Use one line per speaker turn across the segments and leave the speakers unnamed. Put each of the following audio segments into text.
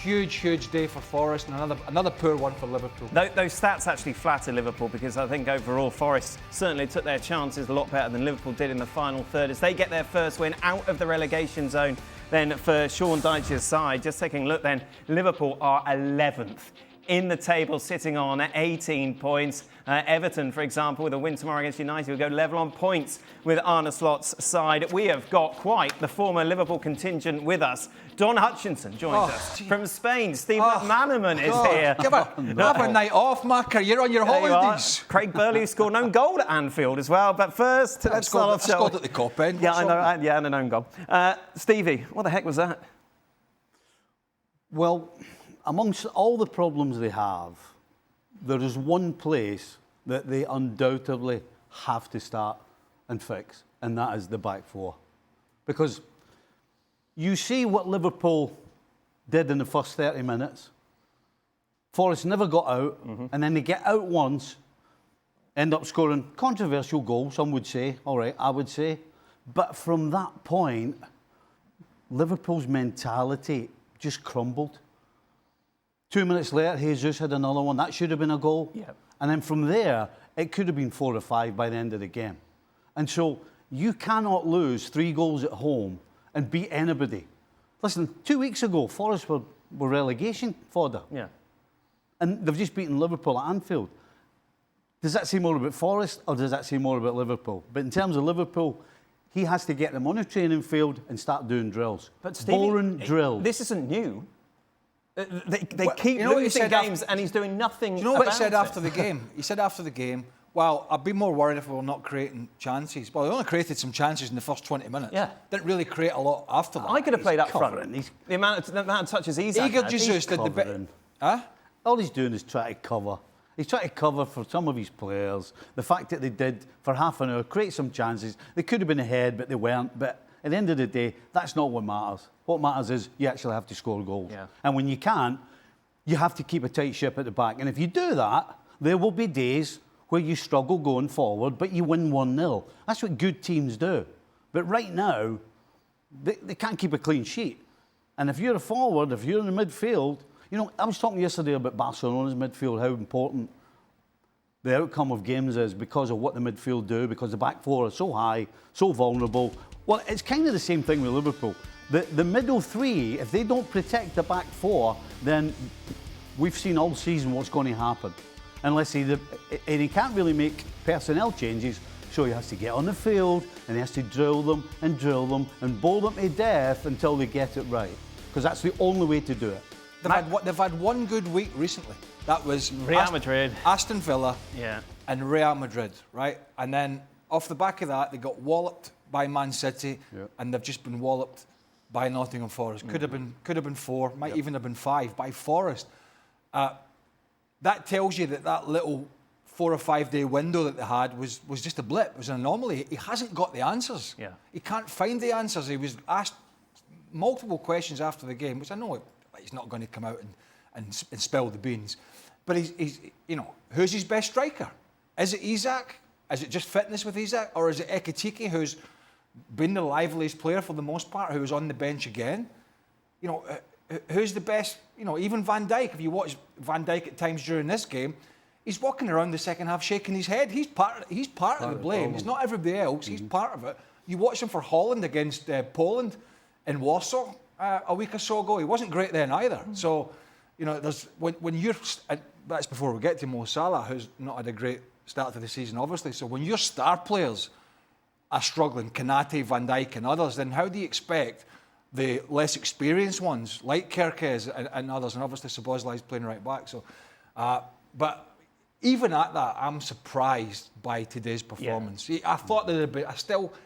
huge day for Forest and another poor one for Liverpool.
Those stats actually flatter Liverpool because I think overall Forest certainly took their chances a lot better than Liverpool did in the final third as they get their first win out of the relegation zone. Then for Sean Dyche's side, just taking a look then, Liverpool are 11th in the table, sitting on 18 points. Everton, for example, with a win tomorrow against United, will go level on points with Arne Slot's side. We have got quite the former Liverpool contingent with us. Don Hutchinson joins us from Spain. Steve McManaman is here.
Have a night off, Macca. You're on your holidays.
Craig Burley, who scored an own goal at Anfield as well. But first, let's start off.
Scored at the Cop End.
Yeah, I know. Yeah, and an own goal. Stevie, what the heck was that?
Well, amongst all the problems they have, there is one place that they undoubtedly have to start and fix, and that is the back four. Because you see what Liverpool did in the first 30 minutes. Forest never got out, and then they get out once, end up scoring controversial goals, some would say. All right, I would say. But from that point, Liverpool's mentality just crumbled. 2 minutes later, Jesus had another one. That should have been a goal.
Yep.
And then from there, it could have been 4 or 5 by the end of the game. And so you cannot lose 3 goals at home and beat anybody. Listen, 2 weeks ago, Forest were relegation fodder.
Yeah.
And they've just beaten Liverpool at Anfield. Does that say more about Forest or does that say more about Liverpool? But in terms of Liverpool, he has to get them on a training field and start doing drills.
But Stevie,
boring drills.
This isn't new. They keep losing games and he's doing nothing.
Do you know what he said after the game? He said after the game, well, I'd be more worried if we were not creating chances. Well, they only created some chances in the first 20 minutes.
Yeah.
Didn't really create a lot after that.
I could have played up front.
Covering.
The amount of touches he's had.
Igor Jesus did the bit. Huh?
All he's doing is trying to cover. He's trying to cover for some of his players. The fact that they did, for half an hour, create some chances. They could have been ahead, but they weren't. But at the end of the day, that's not what matters. What matters is you actually have to score goals.
Yeah.
And when you can't, you have to keep a tight ship at the back. And if you do that, there will be days where you struggle going forward, but you win 1-0. That's what good teams do. But right now, they can't keep a clean sheet. And if you're a forward, if you're in the midfield, you know, I was talking yesterday about Barcelona's midfield, how important the outcome of games is because of what the midfield do, because the back four are so high, so vulnerable. Well, it's kind of the same thing with Liverpool. The middle three, if they don't protect the back four, then we've seen all season what's going to happen. Unless he can't really make personnel changes, so he has to get on the field and he has to drill them and bowl them to death until they get it right. Because that's the only way to do it.
They've had one good week recently. That was
Real Madrid,
Aston Villa,
yeah,
and Real Madrid, right? And then off the back of that, they got walloped by Man City, and they've just been walloped by Nottingham Forest. Could have been 4, might even have been 5 by Forest. That tells you that little 4 or 5 day window that they had was just a blip. It was an anomaly. He hasn't got the answers.
Yeah.
He can't find the answers. He was asked multiple questions after the game, which I know he's not going to come out and spill the beans. But he's you know, who's his best striker? Is it Isak? Is it just fitness with Isak? Or is it Ekitike, who's been the liveliest player for the most part, who was on the bench again? You know, who's the best? You know, even Van Dijk. If you watch Van Dijk at times during this game, he's walking around the second half shaking his head. He's part of the blame. It's not everybody else. He's part of it. You watch him for Holland against Poland in Warsaw a week or so ago. He wasn't great then either. So, you know, there's when you're, that's before we get to Mo Salah, who's not had a great start to the season, obviously. So when your star players are struggling, Konate, Van Dijk and others, then how do you expect the less experienced ones, like Kerkez and others, and obviously Szoboszlai's playing right back. So, but even at that, I'm surprised by today's performance. Yeah. I thought there'd been,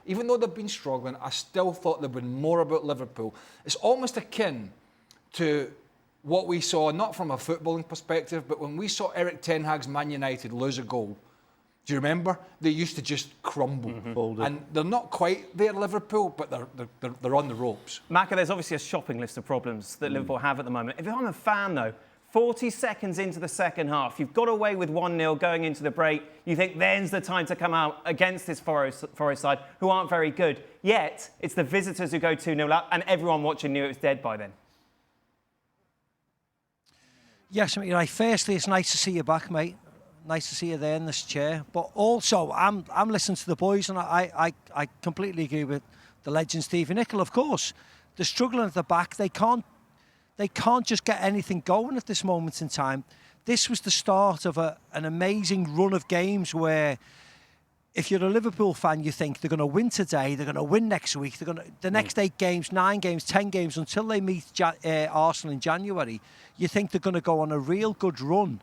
even though they've been struggling, I still thought there'd been more about Liverpool. It's almost akin to what we saw, not from a footballing perspective, but when we saw Eric Ten Hag's Man United lose a goal. Do you remember? They used to just crumble. Mm-hmm. And they're not quite there, Liverpool, but they're on the ropes.
Macca, there's obviously a shopping list of problems that Liverpool have at the moment. If I'm a fan, though, 40 seconds into the second half, you've got away with 1-0 going into the break. You think then's the time to come out against this Forest side, who aren't very good. Yet, it's the visitors who go 2-0 up, and everyone watching knew it was dead by then.
Yes, mate, right. Firstly, it's nice to see you back, mate. Nice to see you there in this chair. But also, I'm listening to the boys, and I completely agree with the legend Stevie Nicol. Of course, they're struggling at the back. They can't just get anything going at this moment in time. This was the start of an amazing run of games where, if you're a Liverpool fan, you think they're going to win today, they're going to win next week, the next 8 games, 9 games, 10 games until they meet Arsenal in January. You think they're going to go on a real good run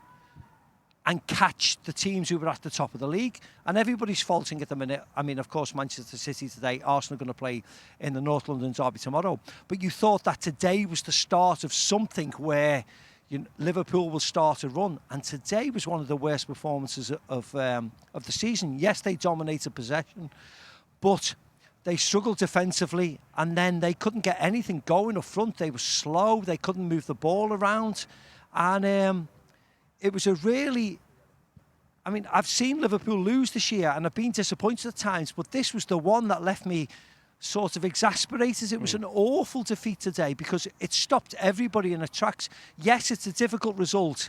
and catch the teams who were at the top of the league. And everybody's faulting at the minute. I mean, of course, Manchester City today, Arsenal are going to play in the North London derby tomorrow. But you thought that today was the start of something where Liverpool will start a run. And today was one of the worst performances of the season. Yes, they dominated possession, but they struggled defensively, and then they couldn't get anything going up front. They were slow. They couldn't move the ball around. And it was a really... I mean, I've seen Liverpool lose this year, and I've been disappointed at times, but this was the one that left me sort of exasperated. It was an awful defeat today because it stopped everybody in its tracks. Yes, it's a difficult result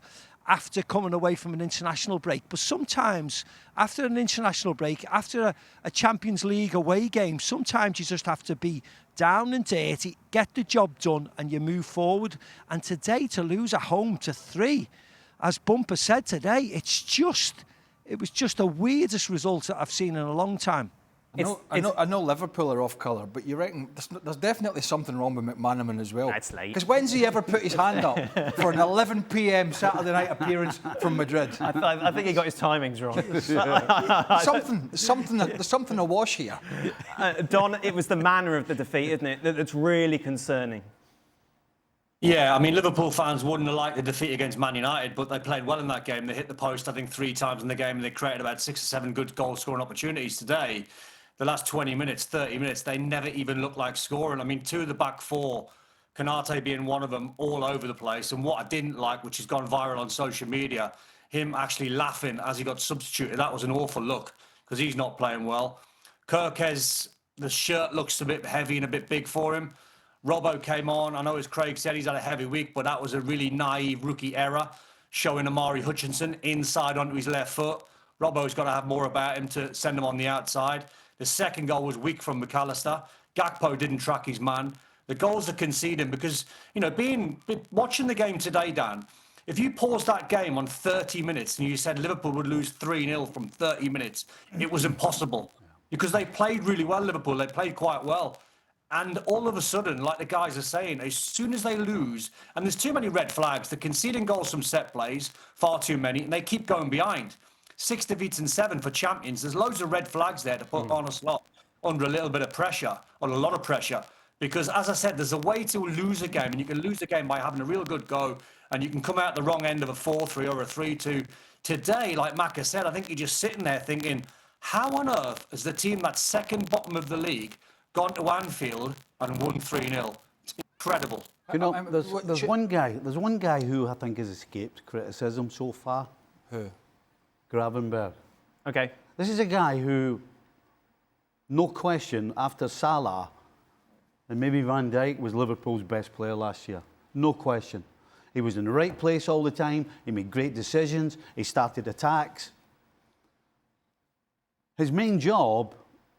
after coming away from an international break, but sometimes after an international break, after a Champions League away game, sometimes you just have to be down and dirty, get the job done, and you move forward. And today, to lose at home to 3, as Bumper said today, it was just the weirdest result that I've seen in a long time.
I know Liverpool are off colour, but you reckon there's definitely something wrong with McManaman as well.
That's late.
Because when's he ever put his hand up for an 11 p.m. Saturday night appearance from Madrid?
I think he got his timings wrong.
There's something awash here.
Don, it was the manner of the defeat, isn't it, that's really concerning.
Yeah, I mean, Liverpool fans wouldn't have liked the defeat against Man United, but they played well in that game. They hit the post, I think, 3 times in the game, and they created about 6 or 7 good goal-scoring opportunities today. The last 20 minutes, 30 minutes, they never even looked like scoring. I mean, 2 of the back 4, Konate being one of them, all over the place. And what I didn't like, which has gone viral on social media, him actually laughing as he got substituted. That was an awful look, because he's not playing well. Kirkes, the shirt looks a bit heavy and a bit big for him. Robbo came on. I know, as Craig said, he's had a heavy week, but that was a really naive rookie error, showing Amari Hutchinson inside onto his left foot. Robbo's got to have more about him to send him on the outside. The second goal was weak from McAllister. Gakpo didn't track his man. The goals are conceding because, watching the game today, Dan, if you paused that game on 30 minutes and you said Liverpool would lose 3-0 from 30 minutes, it was impossible. Because they played really well, Liverpool. They played quite well. And all of a sudden, like the guys are saying, as soon as they lose, and there's too many red flags, they're conceding goals from set plays, far too many, and they keep going behind. 6 defeats and 7 for champions. There's loads of red flags there to put on a slot under a little bit of pressure, or a lot of pressure. Because, as I said, there's a way to lose a game, and you can lose a game by having a real good go, and you can come out the wrong end of a 4-3 or a 3-2. Today, like Macca said, I think you're just sitting there thinking, how on earth has the team that's second bottom of the league gone to Anfield and won 3-0? It's incredible.
There's one guy who I think has escaped criticism so far.
Who?
Gravenberg.
Okay.
This is a guy who, no question, after Salah, and maybe Van Dijk was Liverpool's best player last year. No question. He was in the right place all the time. He made great decisions. He started attacks. His main job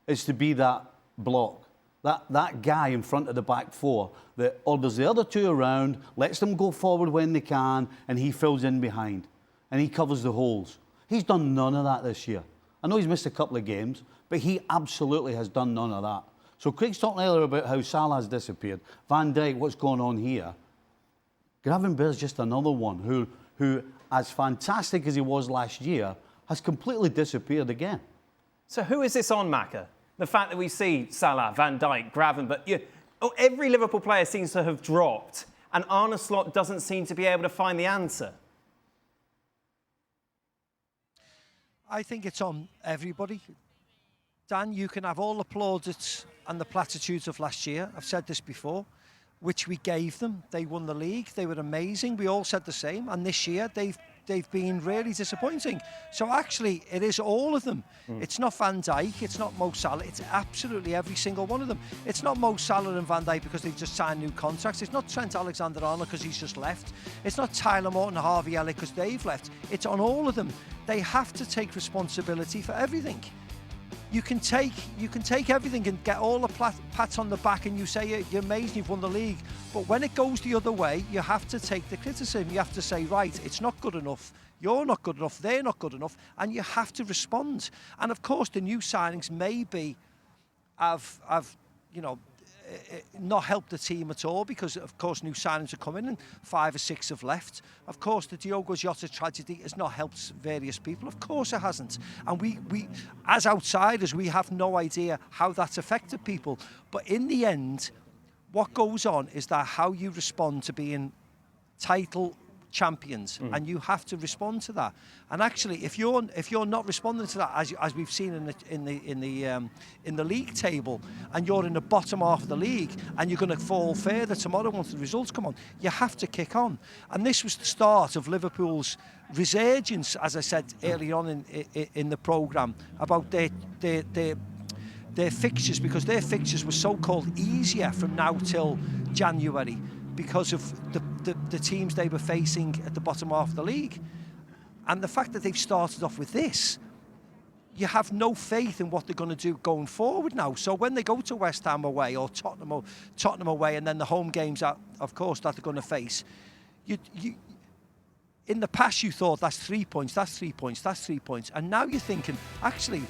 is to be that block, that guy in front of the back 4 that orders the other 2 around, lets them go forward when they can, and he fills in behind. And he covers the holes. He's done none of that this year. I know he's missed a couple of games, but he absolutely has done none of that. So Craig's talking earlier about how Salah's disappeared. Van Dijk, what's going on here? Gravenberg's just another one who, as fantastic as he was last year, has completely disappeared again.
So who is this on, Macca? The fact that we see Salah, Van Dijk, Gravenberg, every Liverpool player seems to have dropped, and Arne Slot doesn't seem to be able to find the answer.
I think it's on everybody. Dan, you can have all the plaudits and the platitudes of last year. I've said this before, which we gave them. They won the league. They were amazing. We all said the same. And this year, they've they've been really disappointing. So actually, it is all of them. It's not Van Dijk, it's not Mo Salah, it's absolutely every single one of them. It's not Mo Salah and Van Dijk because they've just signed new contracts. It's not Trent Alexander-Arnold because he's just left. It's not Tyler Morton and Harvey Elliott because they've left. It's on all of them. They have to take responsibility for everything. You can take everything and get all the pats on the back and you say you're amazing, you've won the league. But when it goes the other way, you have to take the criticism. You have to say, right, it's not good enough. You're not good enough. They're not good enough. And you have to respond. And of course, the new signings maybe have not helped the team at all because, of course, new signings are coming and 5 or 6 have left. Of course, the Diogo Jota tragedy has not helped various people. Of course it hasn't. And we as outsiders, we have no idea how that's affected people. But in the end, what goes on is that how you respond to being title champions, and you have to respond to that. And actually, if you're not responding to that, as we've seen in the league table, and you're in the bottom half of the league, and you're going to fall further tomorrow once the results come on, you have to kick on. And this was the start of Liverpool's resurgence, as I said earlier on in the programme, about their fixtures, because their fixtures were so-called easier from now till January, because of the teams they were facing at the bottom half of the league. And the fact that they've started off with this, you have no faith in what they're going to do going forward now. So when they go to West Ham away or Tottenham away, and then the home games, of course, that they're going to face, you in the past you thought that's 3 points, that's 3 points, that's 3 points. And now you're thinking, actually,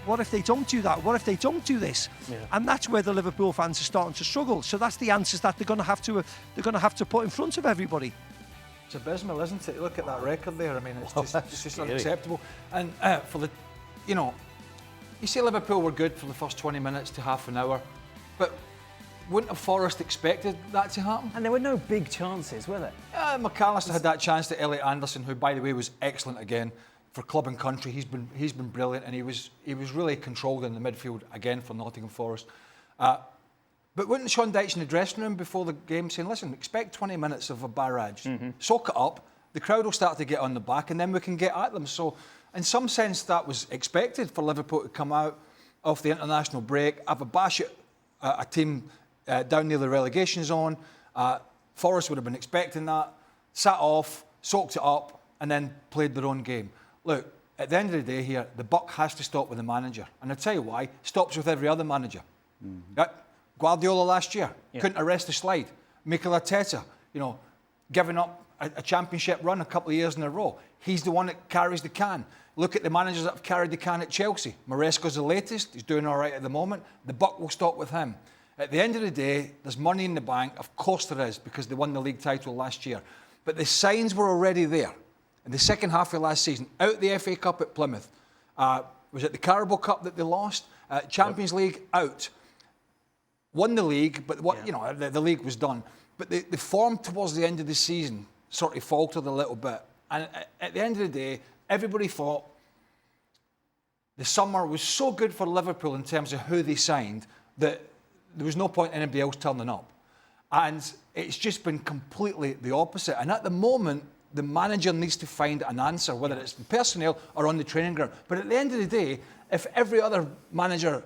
what if they don't do that? What if they don't do this? Yeah. And that's where the Liverpool fans are starting to struggle. So that's the answers that they're going to have to put in front of everybody.
It's abysmal, isn't it? Look at that record there. I mean, it's just unacceptable. And you say Liverpool were good for the first 20 minutes to half an hour, but wouldn't have Forest expected that to happen?
And there were no big chances, were there?
McAllister had that chance to Elliot Anderson, who, by the way, was excellent again. For club and country, he's been brilliant, and he was really controlled in the midfield again for Nottingham Forest. But wouldn't Sean Dyche in the dressing room before the game saying, "Listen, expect 20 minutes of a barrage, soak it up. The crowd will start to get on the back, and then we can get at them." So, in some sense, that was expected for Liverpool to come out off the international break, have a bash at a team down near the relegation zone. Forest would have been expecting that, sat off, soaked it up, and then played their own game. Look, at the end of the day here, the buck has to stop with the manager. And I'll tell you why. Stops with every other manager. Guardiola last year couldn't arrest the slide. Mikel Arteta, giving up a championship run a couple of years in a row. He's the one that carries the can. Look at the managers that have carried the can at Chelsea. Maresca's the latest. He's doing all right at the moment. The buck will stop with him. At the end of the day, there's money in the bank. Of course there is, because they won the league title last year. But the signs were already there. In the second half of last season, out the FA Cup at Plymouth, was it the Carabao Cup that they lost? Champions League, out. Won the league, but the league was done. But the form towards the end of the season sort of faltered a little bit. And at the end of the day, everybody thought the summer was so good for Liverpool in terms of who they signed that there was no point in anybody else turning up. And it's just been completely the opposite. And at the moment, the manager needs to find an answer, whether it's the personnel or on the training ground. But at the end of the day, if every other manager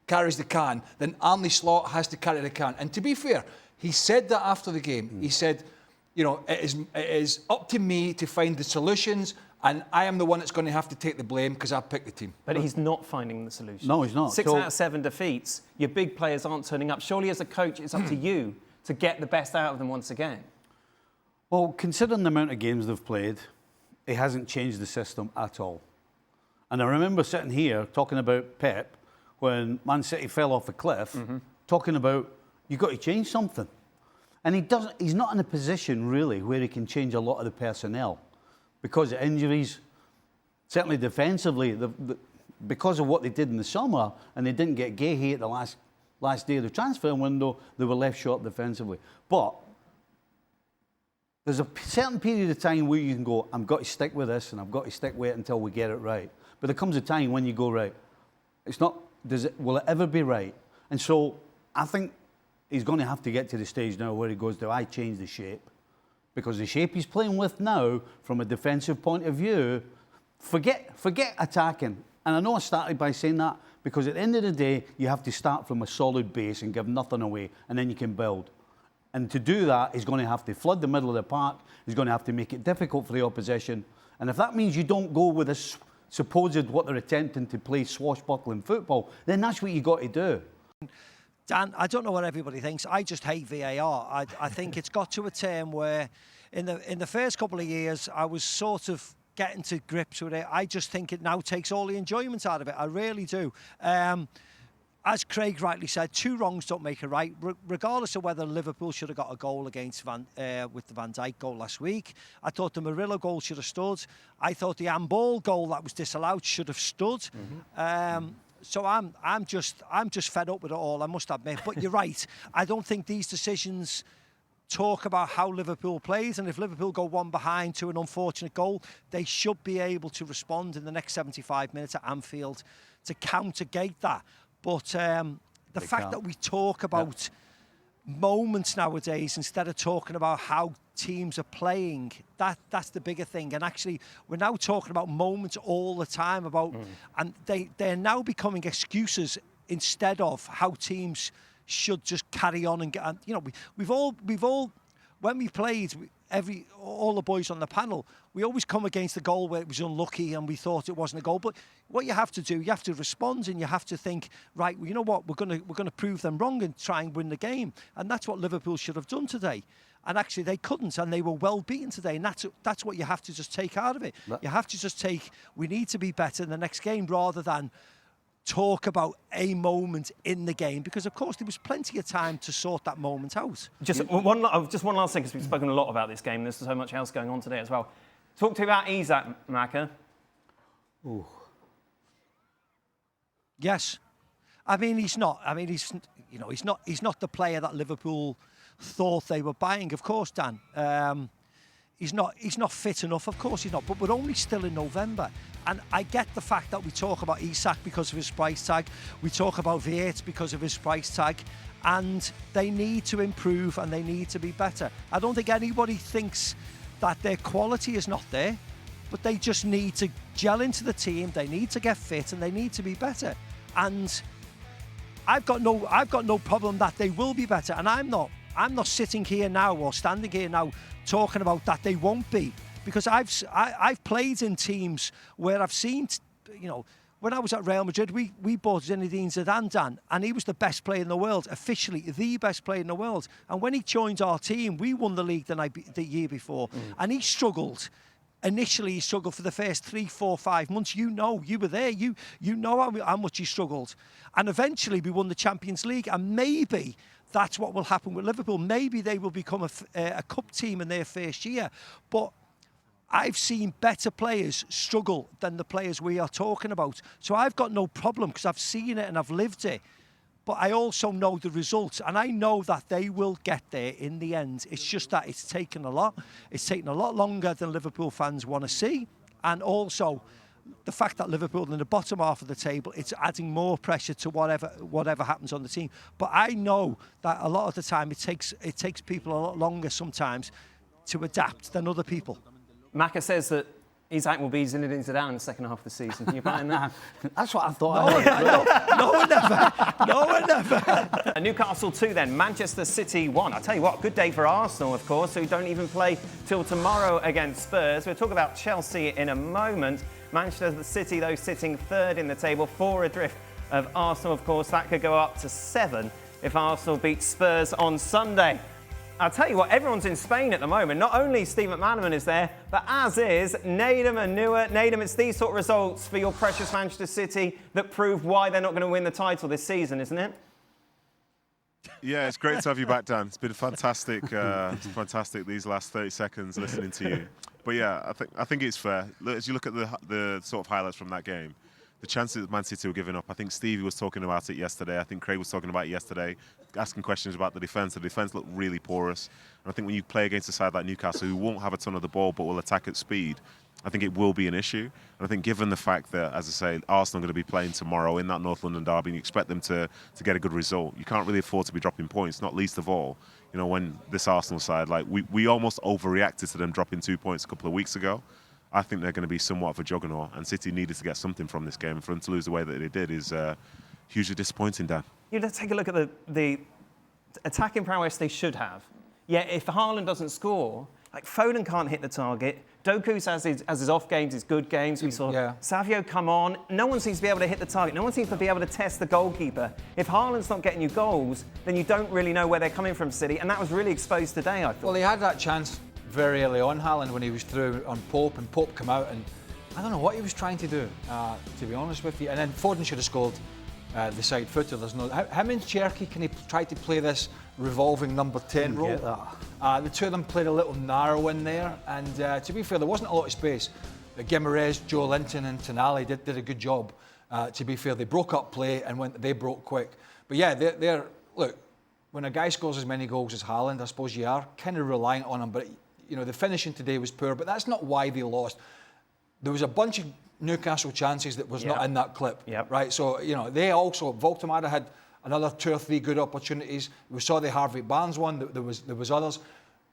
carries the can, then Arne Slot has to carry the can. And to be fair, he said that after the game. He said, it is up to me to find the solutions, and I am the one that's going to have to take the blame because I picked the team.
But he's not finding the solution.
No, he's not.
6 out of 7 defeats. Your big players aren't turning up. Surely, as a coach, it's up to you to get the best out of them once again.
Well, considering the amount of games they've played, it hasn't changed the system at all. And I remember sitting here talking about Pep when Man City fell off a cliff, talking about, you've got to change something. And he's not in a position, really, where he can change a lot of the personnel because of injuries. Certainly defensively, because of what they did in the summer, and they didn't get Guéhi at the last day of the transfer window, they were left short defensively. But there's a certain period of time where you can go, I've got to stick with this and I've got to stick with it until we get it right. But there comes a time when you go, right, will it ever be right? And so I think he's going to have to get to the stage now where he goes, do I change the shape? because the shape he's playing with now, from a defensive point of view, forget attacking. And I know I started by saying that because at the end of the day, you have to start from a solid base and give nothing away, and then you can build. And to do that, he's going to have to flood the middle of the park. He's going to have to make it difficult for the opposition. And if that means you don't go with a supposed what they're attempting to play swashbuckling football, then that's what you got to do.
Dan, I don't know what everybody thinks. I just hate VAR. I think it's got to a term where in the first couple of years, I was sort of getting to grips with it. I just think it now takes all the enjoyment out of it. I really do. As Craig rightly said, 2 wrongs don't make a right. Regardless of whether Liverpool should have got a goal against with the Van Dijk goal last week, I thought the Murillo goal should have stood. I thought the handball goal that was disallowed should have stood. So I'm just fed up with it all, I must admit. But you're right. I don't think these decisions talk about how Liverpool plays, and if Liverpool go 1 behind to an unfortunate goal, they should be able to respond in the next 75 minutes at Anfield to countergate that. But the fact that we talk about moments nowadays instead of talking about how teams are playing, that's the bigger thing. And actually, we're now talking about moments all the time and they're now becoming excuses instead of how teams should just carry on and get. And, you know, we've all when we played. All the boys on the panel, we always come against a goal where it was unlucky and we thought it wasn't a goal. But what you have to do, you have to respond and you have to think, right, well, you know what, we're gonna prove them wrong and try and win the game. And that's what Liverpool should have done today. And actually they couldn't, and they were well beaten today. And that's what you have to just take out of it. You have to just take, we need to be better in the next game rather than talk about a moment in the game, because of course there was plenty of time to sort that moment out.
Just one last thing, because we've spoken a lot about this game. There's so much else going on today as well. Talk to me about Isak, Maka.
Ooh.
Yes, I mean he's not. I mean he's not the player that Liverpool thought they were buying. Of course, Dan. He's not fit enough, of course he's not, but we're only still in November. And I get the fact that we talk about Isak because of his price tag, we talk about Viert because of his price tag, and they need to improve and they need to be better. I don't think anybody thinks that their quality is not there, but they just need to gel into the team, they need to get fit and they need to be better. And I've got no problem that they will be better, and I'm not sitting here now or standing here now talking about that they won't be, because I've played in teams where I've seen, you know, when I was at Real Madrid, we bought Zinedine Zidane, Dan, and he was the best player in the world, officially the best player in the world. And when he joined our team, we won the league the year before, and he struggled. Initially, he struggled for the first 3, 4, 5 months. You know, you were there. You know how much he struggled. And eventually, we won the Champions League, and maybe that's what will happen with Liverpool. Maybe they will become a cup team in their first year. But I've seen better players struggle than the players we are talking about. So I've got no problem because I've seen it and I've lived it. But I also know the results, and I know that they will get there in the end. It's just that it's taken a lot. It's taken a lot longer than Liverpool fans want to see. And also, the fact that Liverpool are in the bottom half of the table, it's adding more pressure to whatever happens on the team. But I know that a lot of the time it takes people a lot longer sometimes to adapt than other people.
Maka says that Isak will be Zinedine Zidane in the second half of the season. Can you buy in that?
That's what I thought.
No one ever.
Newcastle 2 then, Manchester City 1. I'll tell you what, good day for Arsenal, of course, who don't even play till tomorrow against Spurs. We'll talk about Chelsea in a moment. Manchester City, though, sitting third in the table, 4 adrift of Arsenal, of course. That could go up to 7 if Arsenal beat Spurs on Sunday. I'll tell you what, everyone's in Spain at the moment. Not only Steve McManaman is there, but as is Nedum and Nua. Nedum, it's these sort of results for your precious Manchester City that prove why they're not going to win the title this season, isn't it?
Yeah, it's great to have you back, Dan. It's been fantastic, fantastic these last 30 seconds listening to you. But yeah, I think it's fair. As you look at the sort of highlights from that game, the chances that Man City were giving up, I think Stevie was talking about it yesterday. I think Craig was talking about it yesterday, asking questions about the defence. The defence looked really porous. And I think when you play against a side like Newcastle, who won't have a ton of the ball but will attack at speed, I think it will be an issue. And I think given the fact that, as I say, Arsenal are going to be playing tomorrow in that North London derby, and you expect them to get a good result, you can't really afford to be dropping points, not least of all, you know, when this Arsenal side, like we almost overreacted to them dropping 2 points a couple of weeks ago. I think they're going to be somewhat of a juggernaut, and City needed to get something from this game. For them to lose the way that they did is hugely disappointing, Dan.
You just take a look at the attacking prowess they should have. Yet if Haaland doesn't score, like Foden can't hit the target. Doku's has his off games, his good games. We saw Savio come on. No one seems to be able to hit the target. No one seems to be able to test the goalkeeper. If Haaland's not getting you goals, then you don't really know where they're coming from, City. And that was really exposed today, I thought.
Well, he had that chance very early on, Haaland, when he was through on Pope, and Pope came out, and I don't know what he was trying to do, to be honest with you. And then Foden should have scored the side footer. There's no him and Cherky. Can he try to play this revolving number 10 role? The two of them played a little narrow in there, and to be fair, there wasn't a lot of space. Guimaraes, Joe Linton, and Tonali did a good job. To be fair, they broke up play and they broke quick. But yeah, they're look. When a guy scores as many goals as Haaland, I suppose you are kind of reliant on him. But you know, the finishing today was poor. But that's not why they lost. There was a bunch of Newcastle chances that was not in that clip, right? So, you know, they also, Voltemada had another 2 or 3 good opportunities. We saw the Harvey Barnes one, there was others.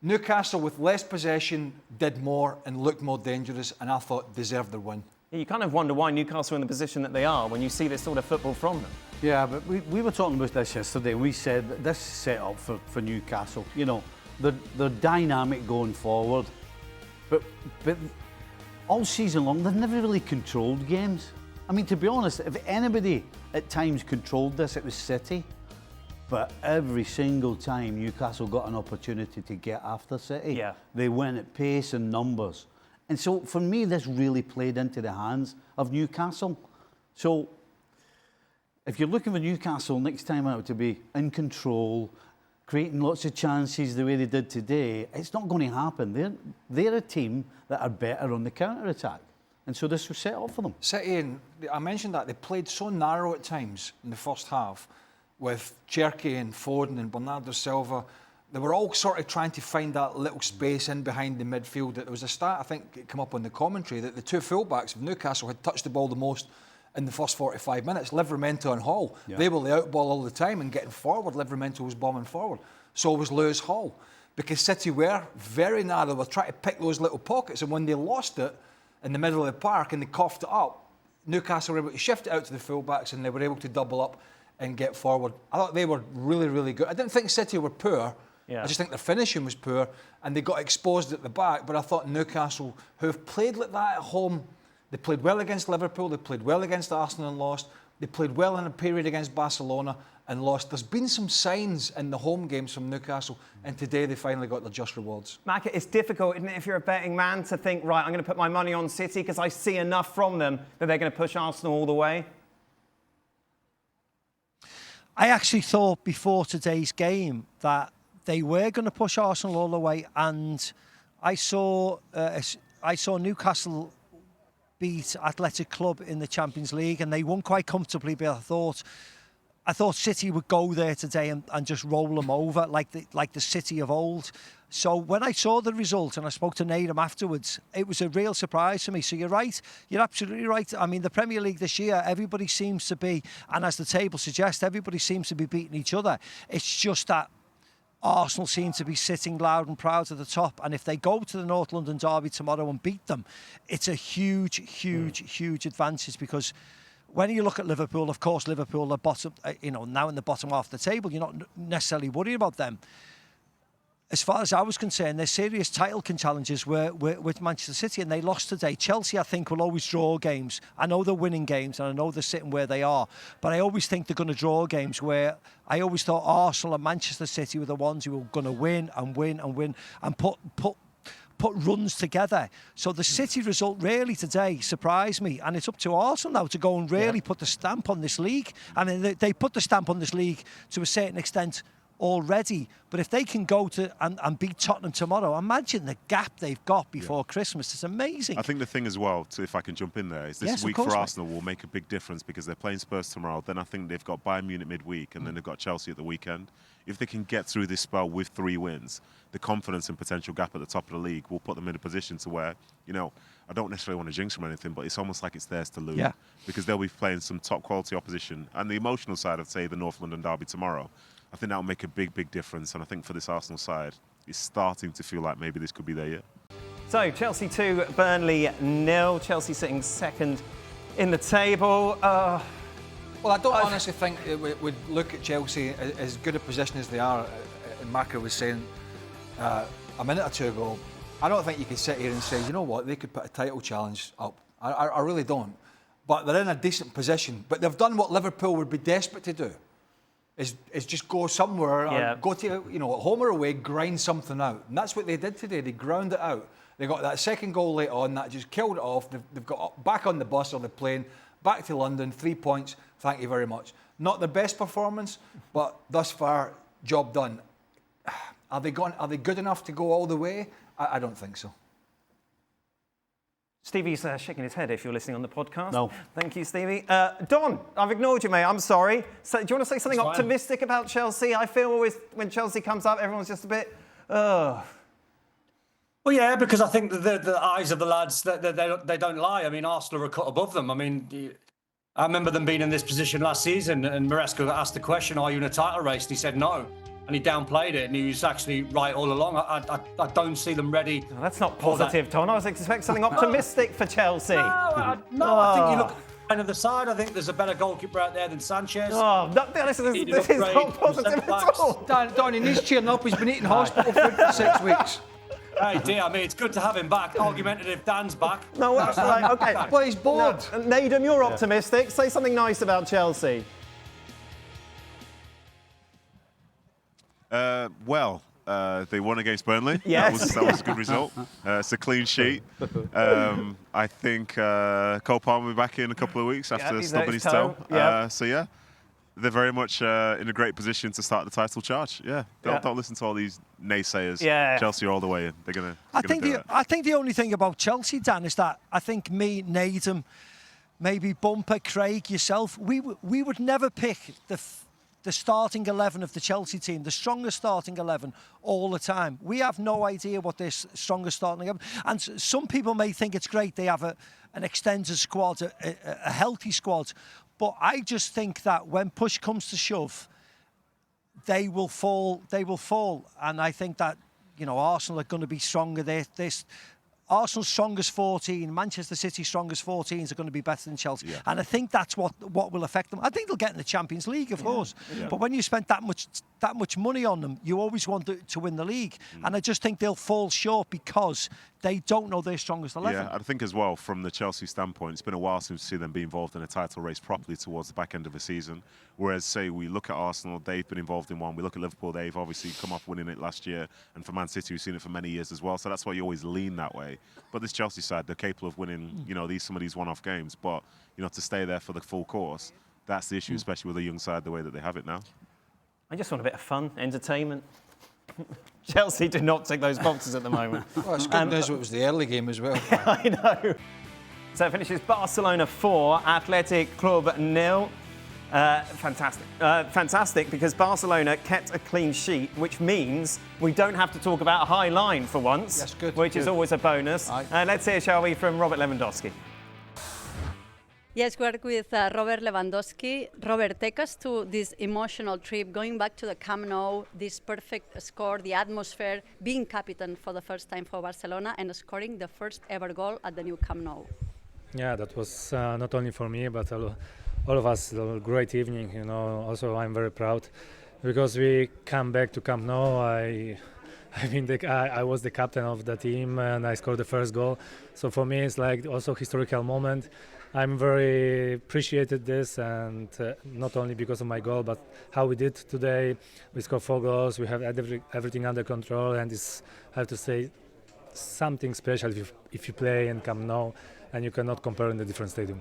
Newcastle, with less possession, did more and looked more dangerous, and I thought deserved their win.
You kind of wonder why Newcastle are in the position that they are when you see this sort of football from them.
Yeah, but we were talking about this yesterday. We said that this is set up for Newcastle. You know, they're dynamic going forward, but all season long, they've never really controlled games. I mean, to be honest, if anybody at times controlled this, it was City. But every single time Newcastle got an opportunity to get after City, they went at pace and numbers. And so, for me, this really played into the hands of Newcastle. So, if you're looking for Newcastle next time out to be in control, creating lots of chances the way they did today, it's not going to happen. They're a team that are better on the counter-attack. And so this was set up for them.
City, and I mentioned that, they played so narrow at times in the first half with Cherky and Foden and Bernardo Silva. They were all sort of trying to find that little space in behind the midfield. There was a stat, I think it came up on the commentary, that the two fullbacks of Newcastle had touched the ball the most in the first 45 minutes. Livramento and Hall, they were the outball all the time and getting forward. Livramento was bombing forward. So was Lewis Hall. Because City were very narrow. They were trying to pick those little pockets, and when they lost it in the middle of the park and they coughed it up, Newcastle were able to shift it out to the fullbacks, and they were able to double up and get forward. I thought they were really, really good. I didn't think City were poor. I just think their finishing was poor, and they got exposed at the back. But I thought Newcastle, who have played like that at home, they played well against Liverpool, they played well against Arsenal and lost. They played well in a period against Barcelona and lost. There's been some signs in the home games from Newcastle, and today they finally got their just rewards.
Mac, it's difficult, isn't it, if you're a betting man, to think, right, I'm going to put my money on City because I see enough from them that they're going to push Arsenal all the way?
I actually thought before today's game that they were going to push Arsenal all the way, and I saw Newcastle beat Athletic Club in the Champions League, and they won quite comfortably. But I thought City would go there today and just roll them over like the City of old. So when I saw the result and I spoke to Nadim afterwards, it was a real surprise to me. So you're right. You're absolutely right. I mean, the Premier League this year, everybody seems to be, and as the table suggests, everybody seems to be beating each other. It's just that Arsenal seem to be sitting loud and proud at the top. And if they go to the North London derby tomorrow and beat them, it's a huge advantage, because when you look at Liverpool, of course, Liverpool are bottom, now in the bottom half of the table. You're not necessarily worried about them. As far as I was concerned, their serious title challenges were with Manchester City, and they lost today. Chelsea, I think, will always draw games. I know they're winning games, and I know they're sitting where they are, but I always think they're going to draw games where I always thought Arsenal and Manchester City were the ones who were going to win and put runs together. So the City result really today surprised me, and it's up to Arsenal now to go and really put the stamp on this league. I mean, they put the stamp on this league to a certain extent already, but if they can go to and beat Tottenham tomorrow, imagine the gap they've got before Christmas. It's amazing.
I think the thing as well, if I can jump in there, is this week for Arsenal will make a big difference, because they're playing Spurs tomorrow. Then I think they've got Bayern Munich midweek, and then they've got Chelsea at the weekend. If they can get through this spell with 3 wins, the confidence and potential gap at the top of the league will put them in a position to where, I don't necessarily want to jinx them or anything, but it's almost like it's theirs to lose, because they'll be playing some top quality opposition. And the emotional side of, say, the North London derby tomorrow, I think that will make a big difference. And I think for this Arsenal side, it's starting to feel like maybe this could be their year.
So Chelsea 2, Burnley 0. Chelsea sitting second in the table.
Well, I don't honestly think it would look at Chelsea as good a position as they are. And Marco was saying a minute or two ago, I don't think you can sit here and say, you know what, they could put a title challenge up. I really don't. But they're in a decent position. But they've done what Liverpool would be desperate to do, is just go somewhere, or go to, home or away, grind something out. And that's what they did today. They ground it out. They got that second goal late on, that just killed it off. They've got back on the bus or the plane, back to London, 3 points. Thank you very much. Not the best performance, but thus far, job done. Are they good enough to go all the way? I don't think so.
Stevie's shaking his head if you're listening on the podcast.
No.
Thank you, Stevie. Don, I've ignored you, mate. I'm sorry. So, do you want to say something optimistic about Chelsea? I feel always when Chelsea comes up, everyone's just a bit,
Well, yeah, because I think the eyes of the lads, they don't lie. I mean, Arsenal are a cut above them. I mean, I remember them being in this position last season, and Maresca got asked the question, are you in a title race? And he said no. And he downplayed it, and he was actually right all along. I don't see them ready.
Oh, that's not positive, Tom. I was expecting something optimistic for Chelsea.
I think you look at the other side. I think there's a better goalkeeper out there than Sanchez.
Oh, this is not positive at all.
Don, he needs cheering up. He's been eating hospital food for 6 weeks.
Hey, dear, I mean, it's good to have him back. Argumentative Dan's back.
No, that's right. Okay.
Well, he's bored.
No, Naden, you're optimistic. Say something nice about Chelsea.
They won against Burnley.
Yes.
That was a good result. It's a clean sheet. I think Cole Palmer will be back in a couple of weeks after stubbing his toe. They're very much in a great position to start the title charge. Don't listen to all these naysayers. Chelsea are all the way in. They're gonna.
I think the only thing about Chelsea, Dan, is that I think me, Naden, maybe Bumper, Craig, yourself, we would never pick the starting 11 of the Chelsea team, the strongest starting 11 all the time. We have no idea what this strongest starting 11. And some people may think it's great they have an extended squad, a healthy squad. But I just think that when push comes to shove, they will fall. And I think that, Arsenal are going to be stronger. Arsenal's strongest 14, Manchester City's strongest 14s are going to be better than Chelsea. Yeah. And I think that's what will affect them. I think they'll get in the Champions League, of course. Yeah. But when you spend that much money on them, you always want to win the league. And I just think they'll fall short because they don't know their strongest 11.
Yeah, I think as well, from the Chelsea standpoint, it's been a while since we've seen them be involved in a title race properly towards the back end of the season. Whereas, say, we look at Arsenal, they've been involved in one. We look at Liverpool, they've obviously come off winning it last year. And for Man City, we've seen it for many years as well. So that's why you always lean that way. But this Chelsea side, they're capable of winning, some of these one-off games. But, to stay there for the full course, that's the issue, especially with a young side the way that they have it now.
I just want a bit of fun, entertainment. Chelsea do not tick those boxes at the moment.
Well, it's good news it was the early game as well.
I know. So it finishes Barcelona 4, Athletic Club 0. Fantastic, because Barcelona kept a clean sheet, which means we don't have to talk about a high line for once,
That's good.
which is always a bonus. Let's hear, shall we, from Robert Lewandowski.
Yes, we're with Robert Lewandowski. Robert, take us to this emotional trip, going back to the Camp Nou, this perfect score, the atmosphere, being captain for the first time for Barcelona and scoring the first ever goal at the new Camp Nou.
Yeah, that was not only for me, but all of us, a great evening. Also, I'm very proud because we come back to Camp Nou. I was the captain of the team and I scored the first goal. So for me, it's like also historical moment. I'm very appreciated this, and not only because of my goal, but how we did today. We scored 4 goals. We have everything under control, and it's, I have to say, something special if you play in Camp Nou, and you cannot compare in the different stadium.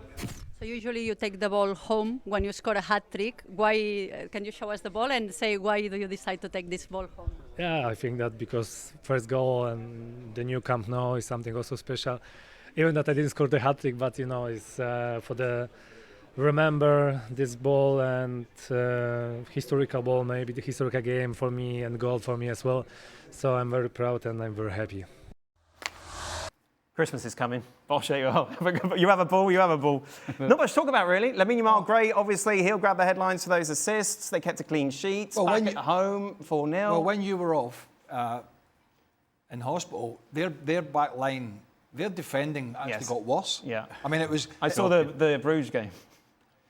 So usually you take the ball home when you score a hat-trick. Why? Can you show us the ball and say why do you decide to take this ball home?
Yeah, I think that because first goal and the new Camp Nou is something also special. Even that I didn't score the hat-trick, but it's for the remember this ball and historical ball, maybe the historical game for me and goal for me as well. So I'm very proud and I'm very happy.
Christmas is coming. Bosh, you have a ball, you have a ball. Not much to talk about, really. Lamine Yamal, great. Obviously, he'll grab the headlines for those assists. They kept a clean sheet.
Well,
back at home, 4-0.
Well, when you were off in hospital, their back line, their defending actually got worse.
Yeah.
I mean, it was...
I saw the Bruges game.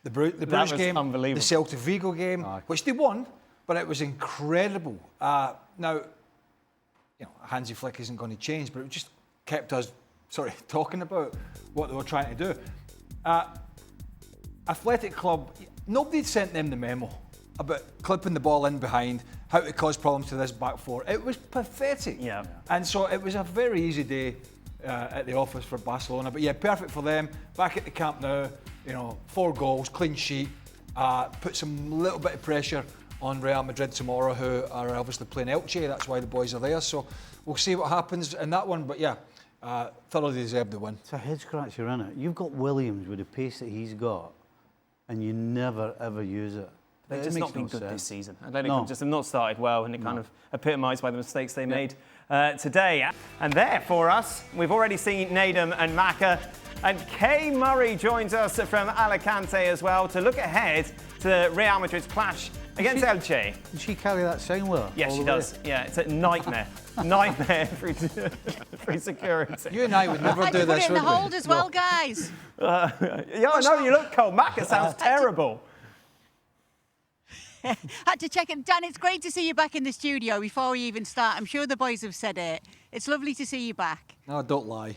The Bruges game,
unbelievable.
the Celtic Vigo game, which they won, but it was incredible. Now, you know, Hansi Flick isn't going to change, but it just kept us talking about what they were trying to do. Athletic Club, nobody had sent them the memo about clipping the ball in behind, how to cause problems to this back four. It was pathetic.
Yeah.
And so it was a very easy day at the office for Barcelona. But yeah, perfect for them. Back at the camp now, you know, 4 goals, clean sheet, put some little bit of pressure on Real Madrid tomorrow, who are obviously playing Elche. That's why the boys are there. So we'll see what happens in that one. But yeah, thoroughly deserved the win.
It's a head scratcher, isn't it? You've got Williams with the pace that he's got, and you never ever use it.
They've just not been good this season. I don't
No.
just have not started well, and it kind of epitomised by the mistakes they made today. And there for us, we've already seen Nadem and Maka. And Kay Murray joins us from Alicante as well to look ahead to Real Madrid's clash against Elche.
Does she carry that sign with her?
Yes, she does. Yeah, it's a nightmare. Nightmare through security.
You and I would never do
Put
this,
it in the
would we?
hold as well, guys.
Yeah, I know, you look cold. Maka sounds terrible.
Had to check it. Dan, it's great to see you back in the studio before we even start. I'm sure the boys have said it. It's lovely to see you back.
No, don't lie.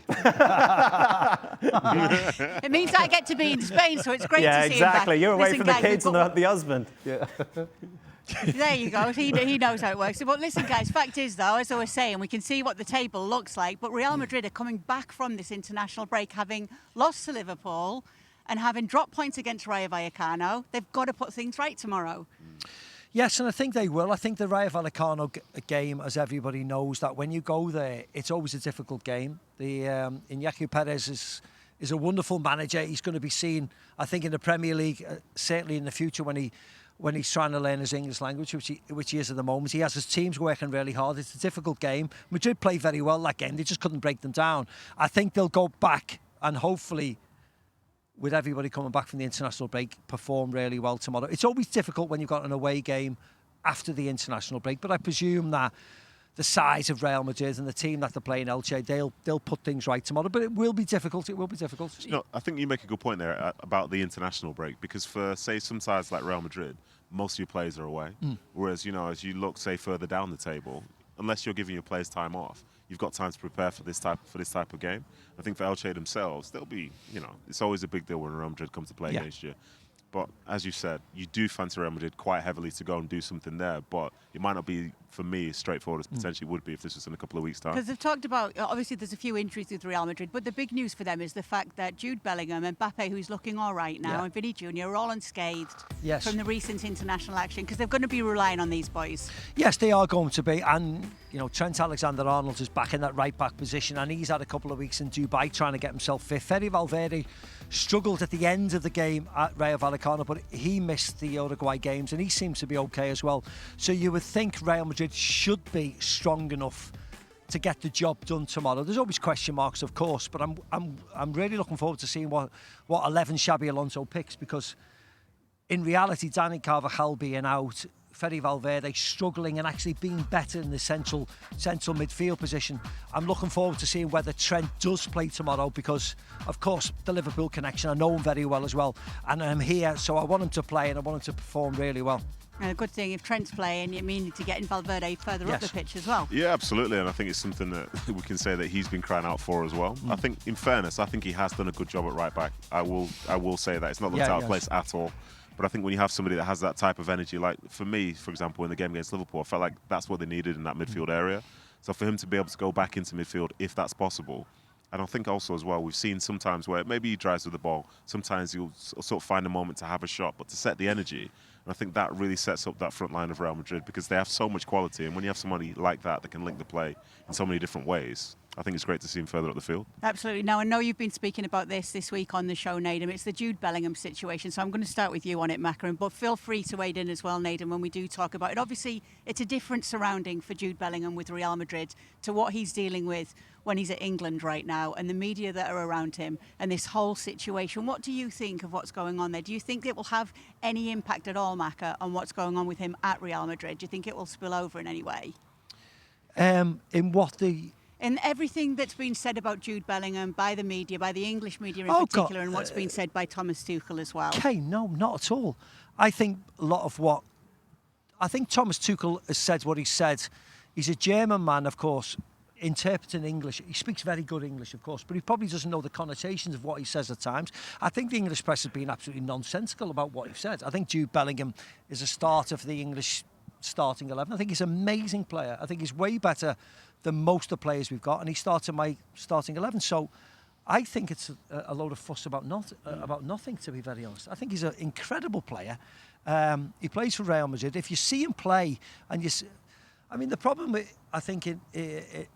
It means I get to be in Spain, so it's great
Yeah,
to see you back.
exactly. You're away
Listen,
from the
guys,
kids
we've
and
got-
the husband.
There you go. He knows how it works. But listen, guys, fact is, though, as I was saying, we can see what the table looks like. But Real Madrid are coming back from this international break, having lost to Liverpool and having dropped points against Rayo Vallecano. They've got to put things right tomorrow.
Yes, and I think they will. I think the Rayo Vallecano game, as everybody knows, that when you go there, it's always a difficult game. The Iñaki Perez is a wonderful manager. He's going to be seen, I think, in the Premier League, certainly in the future when he's trying to learn his English language, which he is at the moment. He has his teams working really hard. It's a difficult game. Madrid played very well that game. They just couldn't break them down. I think they'll go back and hopefully, with everybody coming back from the international break, perform really well tomorrow. It's always difficult when you've got an away game after the international break, but I presume that the size of Real Madrid and the team that they're playing Elche, they'll put things right tomorrow, but it will be difficult. It will be difficult.
You know, I think you make a good point there about the international break, because for, say, some sides like Real Madrid, most of your players are away. Whereas, you know, as you look, say, further down the table, unless you're giving your players time off, you've got time to prepare for this type of game. I think for Elche themselves, they'll be, you know, it's always a big deal when Real Madrid comes to play against you. But as you said, you do fancy Real Madrid quite heavily to go and do something there. But it might not be, for me, as straightforward as potentially would be if this was in a couple of weeks' time.
Because they've talked about, obviously there's a few injuries with Real Madrid, but the big news for them is the fact that Jude Bellingham and Mbappe, who's looking all right now, and Vinny Jr. are all unscathed from the recent international action, because they're going to be relying on these boys.
Yes, they are going to be. And, you know, Trent Alexander-Arnold is back in that right-back position, and he's had a couple of weeks in Dubai trying to get himself fit. Fede Valverde struggled at the end of the game at Rayo Vallecano, but he missed the Uruguay games, and he seems to be okay as well. So you would think Real Madrid should be strong enough to get the job done tomorrow. There's always question marks, of course, but I'm really looking forward to seeing what 11 Xabi Alonso picks, because in reality, Dani Carvajal being out, Fede Valverde struggling and actually being better in the central midfield position. I'm looking forward to seeing whether Trent does play tomorrow, because, of course, the Liverpool connection, I know him very well as well, and I'm here, so I want him to play and I want him to perform really well.
And a good thing if Trent's playing, you mean to get in Valverde further up the pitch as well.
Yeah, absolutely, and I think it's something that we can say that he's been crying out for as well. I think, in fairness, I think he has done a good job at right back. I will say that. It's not looked out of place at all. But I think when you have somebody that has that type of energy, like for me, for example, in the game against Liverpool, I felt like that's what they needed in that midfield area. So for him to be able to go back into midfield, if that's possible, and I think also as well, we've seen sometimes where maybe he drives with the ball, sometimes he'll sort of find a moment to have a shot, but to set the energy, and I think that really sets up that front line of Real Madrid, because they have so much quality, and when you have somebody like that that can link the play in so many different ways, I think it's great to see him further up the field.
Absolutely. Now, I know you've been speaking about this week on the show, Naden. It's the Jude Bellingham situation. So I'm going to start with you on it, Macron. But feel free to wade in as well, Naden, when we do talk about it. Obviously, it's a different surrounding for Jude Bellingham with Real Madrid to what he's dealing with when he's at England right now, and the media that are around him and this whole situation. What do you think of what's going on there? Do you think it will have any impact at all, Macca, on what's going on with him at Real Madrid? Do you think it will spill over in any way? In everything that's been said about Jude Bellingham by the media, by the English media in particular, and what's been said by Thomas Tuchel as well.
Okay, no, not at all. I think Thomas Tuchel has said what he said. He's a German man, of course, interpreting English. He speaks very good English, of course, but he probably doesn't know the connotations of what he says at times. I think the English press has been absolutely nonsensical about what he said. I think Jude Bellingham is a starter for the English starting 11. I think he's an amazing player. I think he's way better than most of the players we've got, and he started my starting 11. So I think it's a load of fuss about nothing, to be very honest. I think he's an incredible player. He plays for Real Madrid. If you see him play, and the problem I think in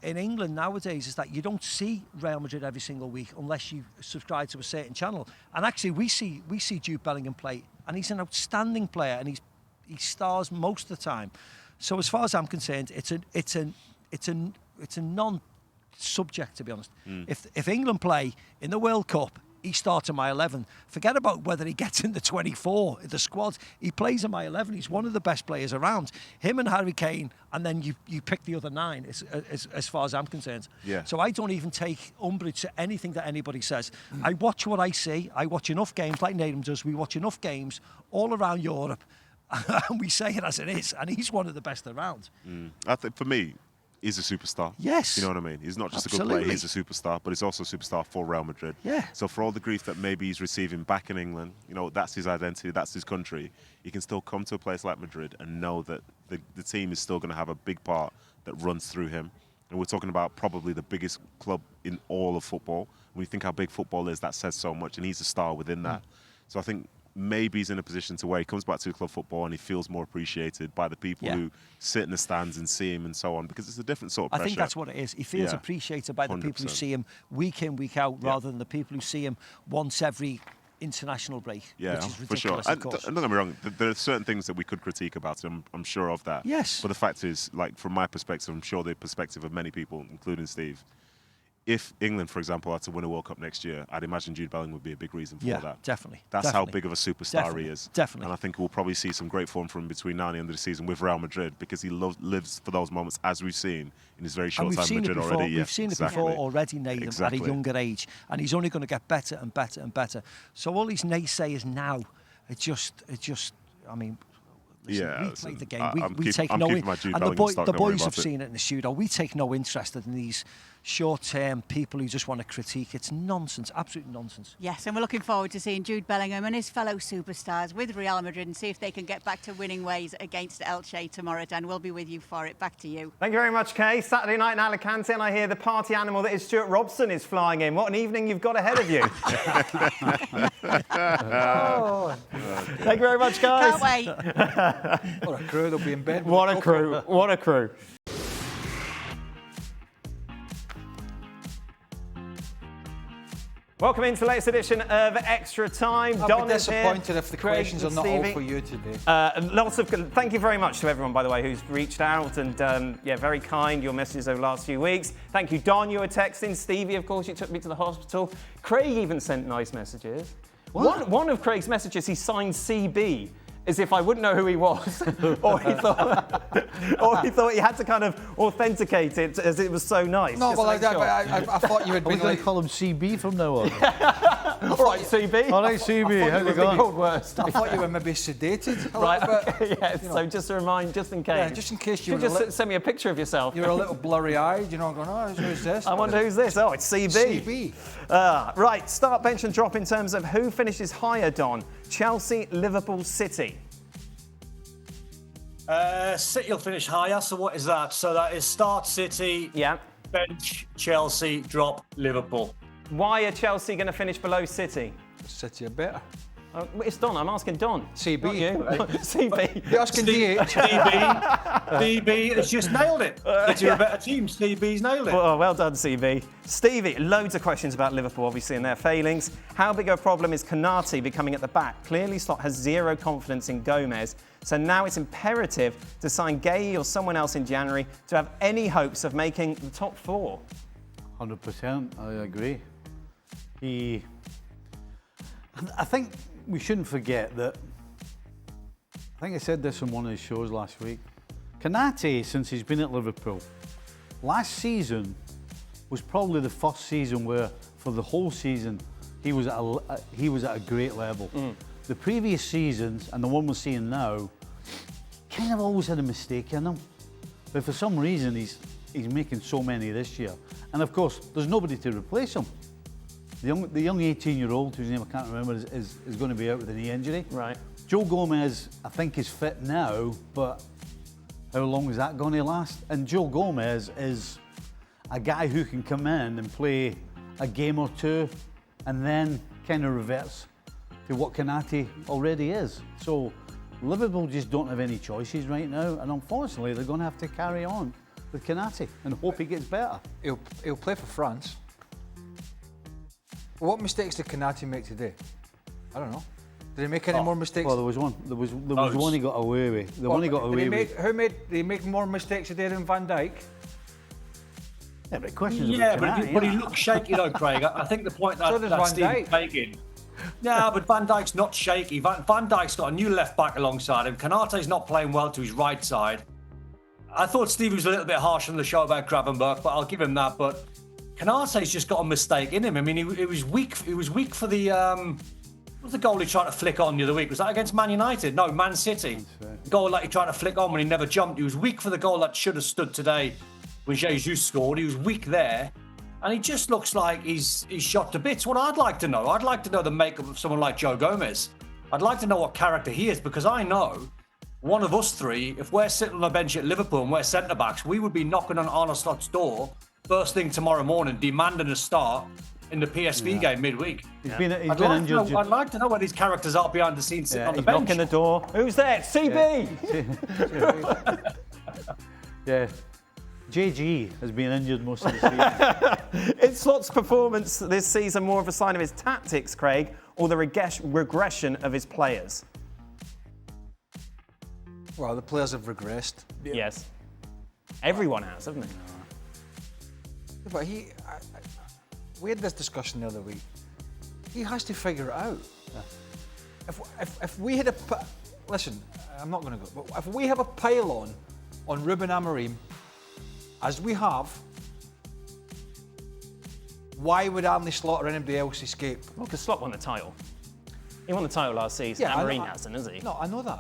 England nowadays is that you don't see Real Madrid every single week unless you subscribe to a certain channel. And actually, we see Jude Bellingham play, and he's an outstanding player, and he stars most of the time. So as far as I'm concerned, it's a non-subject, to be honest. If England play in the World Cup, he starts in my 11. Forget about whether he gets in the 24, the squad. He plays in my 11. He's one of the best players around. Him and Harry Kane, and then you pick the other 9, as far as I'm concerned.
Yeah.
So I don't even take umbrage to anything that anybody says. I watch what I see. I watch enough games, like Naden does. We watch enough games all around Europe, and we say it as it is. And he's one of the best around.
I think, for me, he's a superstar.
Yes.
You know what I mean? He's not just
Absolutely.
a good player, he's a superstar, but he's also a superstar for Real Madrid.
Yeah.
So for all the grief that maybe he's receiving back in England, that's his identity, that's his country, he can still come to a place like Madrid and know that the team is still going to have a big part that runs through him. And we're talking about probably the biggest club in all of football. When you think how big football is, that says so much, and he's a star within that. So I think maybe he's in a position to where he comes back to club football and he feels more appreciated by the people who sit in the stands and see him and so on, because it's a different sort of pressure.
I think that's what it is. He feels appreciated by the people who see him week in, week out, rather than the people who see him once every international break, which is ridiculous,
for sure.
of course.
And don't get me wrong, there are certain things that we could critique about him. I'm sure of that.
Yes.
But the fact is, like, from my perspective, I'm sure the perspective of many people, including Steve, if England, for example, are to win a World Cup next year, I'd imagine Jude Bellingham would be a big reason for that.
Definitely.
That's how big of a superstar he is.
Definitely.
And I think we'll probably see some great form from him between now and the end of the season with Real Madrid, because he lives for those moments, as we've seen in his very short time in Madrid already.
We've seen it before already, Nathan, at a younger age, and he's only going to get better and better and better. So all these naysayers now, listen, we play the game. We take no interest. And the boys have seen it in the studio. We take no interest in these short-term people who just want to critique. It's nonsense, absolute nonsense.
Yes, and we're looking forward to seeing Jude Bellingham and his fellow superstars with Real Madrid and see if they can get back to winning ways against Elche tomorrow. Dan, we'll be with you for it. Back to you.
Thank you very much, Kay. Saturday night in Alicante, and I hear the party animal that is Stuart Robson is flying in. What an evening you've got ahead of you. Thank you very much, guys.
Can't wait.
What a crew, they'll be in bed.
What a crew. What a crew. Welcome into the latest edition of Extra Time.
I'll be disappointed if the questions are not all for you today.
Thank you very much to everyone, by the way, who's reached out and, very kind, your messages over the last few weeks. Thank you, Don, you were texting. Stevie, of course, you took me to the hospital. Craig even sent nice messages. One of Craig's messages, he signed CB, as if I wouldn't know who he was, or he thought he had to kind of authenticate it as it was so nice.
No, well, I thought you would be
going to call him CB from now on.
All right, CB.
All right, CB, how's it going?
Worst.
I thought you were maybe sedated.
Right, okay, yes. So just to remind, just in case.
Yeah, just in case
you just send me a picture of yourself.
You're a little blurry-eyed, going, who's this?
I wonder who's this. Oh, it's CB. Right, start, bench and drop in terms of who finishes higher, Don. Chelsea, Liverpool, City.
City will finish higher, so what is that? So that is start City, bench Chelsea, drop Liverpool.
Why are Chelsea going to finish below City?
City are better.
It's Don. I'm asking Don.
CB.
Not you. CB.
You're asking DH.
CB has just nailed it. If you're a better team, CB's nailed it.
Well done, CB. Stevie, loads of questions about Liverpool, obviously, and their failings. How big a problem is Konate becoming at the back? Clearly, Slot has zero confidence in Gomez. So now it's imperative to sign Gay or someone else in January to have any hopes of making the top 4.
100%, I agree. I think we shouldn't forget that, I think I said this on one of his shows last week, Konate, since he's been at Liverpool, last season was probably the first season where, for the whole season, he was at a great level. The previous seasons, and the one we're seeing now, kind of always had a mistake in them. But for some reason, he's making so many this year. And of course, there's nobody to replace him. The young 18-year-old, whose name I can't remember, is going to be out with a knee injury.
Right.
Joe Gomez, I think, is fit now, but how long is that going to last? And Joe Gomez is a guy who can come in and play a game or two and then kind of reverts to what Konate already is. So Liverpool just don't have any choices right now, and unfortunately they're going to have to carry on with Konate and hope he gets better.
He'll play for France. What mistakes did Konate make today? I don't know. Did he make any more mistakes?
Well, there was one. There was one he got away with. The one he got away with.
Did he make more mistakes today than Van Dijk?
Yeah, but questions.
Yeah, but he looks shaky though, Craig. I think the point that Steve's making. Yeah, but Van Dijk's not shaky. Van Dijk's got a new left back alongside him. Konate's not playing well to his right side. I thought Steve was a little bit harsh on the show about Gravenberch, but I'll give him that. But Konate's just got a mistake in him. I mean, he was weak. He was weak for the. What was the goal he tried to flick on the other week? Was that against Man United? No, Man City. Right. The goal that he tried to flick on when he never jumped. He was weak for the goal that should have stood today when Jesus scored. He was weak there. And he just looks like he's shot to bits. What I'd like to know the makeup of someone like Joe Gomez. I'd like to know what character he is, because I know one of us three, if we're sitting on the bench at Liverpool and we're centre-backs, we would be knocking on Arne Slot's door first thing tomorrow morning, demanding a start in the PSV game midweek.
He's been injured.
I'd like to know where these characters are behind the scenes sitting on the bench.
Knocking the door. Who's there? CB!
Yeah. JG has been injured most of the season.
Is Slot's performance this season more of a sign of his tactics, Craig, or the regression of his players?
Well, the players have regressed.
Yeah. Yes. Everyone has, haven't they?
Yeah, but we had this discussion the other week. He has to figure it out. Yeah. If we had listen, I'm not going to go, but if we have a pile on Ruben Amorim, as we have, why would Arne Slot or anybody else escape?
Well, because Slot won the title. He won the title last season.
Yeah,
Amorim hasn't, has he?
No, I know that.